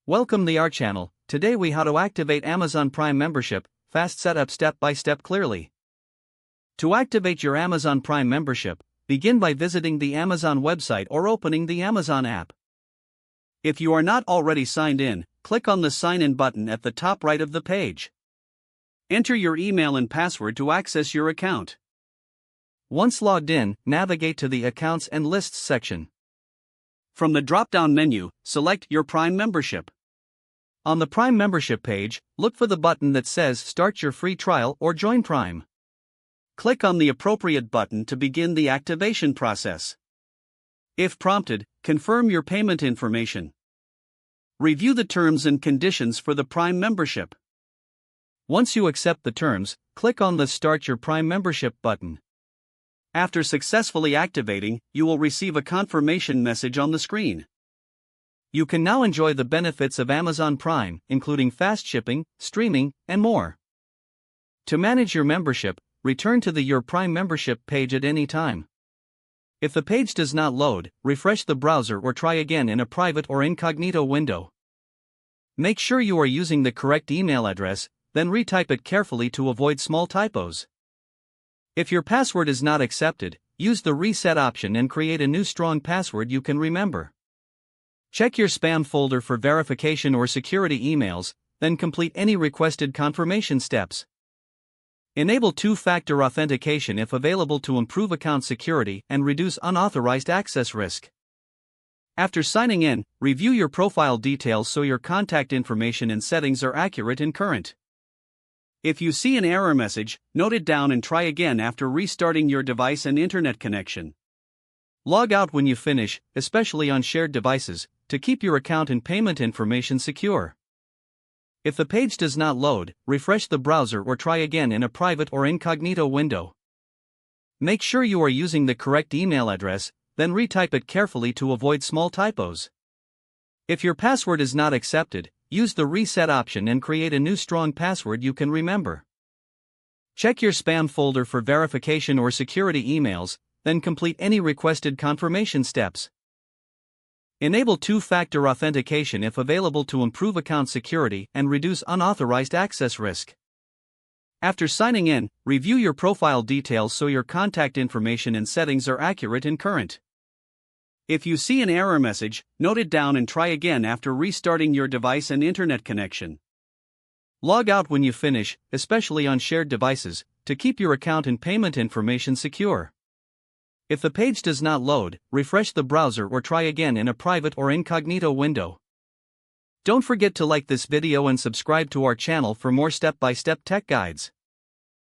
Welcome to our channel. Today we how to activate Amazon Prime membership, fast setup step by step clearly. To activate your Amazon Prime membership, begin by visiting the Amazon website or opening the Amazon app. If you are not already signed in, click on the sign in button at the top right of the page. Enter your email and password to access your account. Once logged in, navigate to the Accounts and Lists section. From the drop-down menu, select your Prime membership. On the Prime membership page, look for the button that says Start your free trial or Join Prime. Click on the appropriate button to begin the activation process. If prompted, confirm your payment information. Review the terms and conditions for the Prime membership. Once you accept the terms, click on the Start your Prime membership button. After successfully activating, you will receive a confirmation message on the screen. You can now enjoy the benefits of Amazon Prime, including fast shipping, streaming, and more. To manage your membership, return to the Your Prime membership page at any time. If the page does not load, refresh the browser or try again in a private or incognito window. Make sure you are using the correct email address, then retype it carefully to avoid small typos. If your password is not accepted, use the reset option and create a new strong password you can remember. Check your spam folder for verification or security emails, then complete any requested confirmation steps. Enable two-factor authentication if available to improve account security and reduce unauthorized access risk. After signing in, review your profile details so your contact information and settings are accurate and current. If you see an error message, note it down and try again after restarting your device and internet connection. Log out when you finish, especially on shared devices, to keep your account and payment information secure. If the page does not load, refresh the browser or try again in a private or incognito window. Make sure you are using the correct email address, then retype it carefully to avoid small typos. If your password is not accepted, use the reset option and create a new strong password you can remember. Check your spam folder for verification or security emails, then complete any requested confirmation steps. Enable two-factor authentication if available to improve account security and reduce unauthorized access risk. After signing in, review your profile details so your contact information and settings are accurate and current. If you see an error message, note it down and try again after restarting your device and internet connection. Log out when you finish, especially on shared devices, to keep your account and payment information secure. If the page does not load, refresh the browser or try again in a private or incognito window. Don't forget to like this video and subscribe to our channel for more step-by-step tech guides.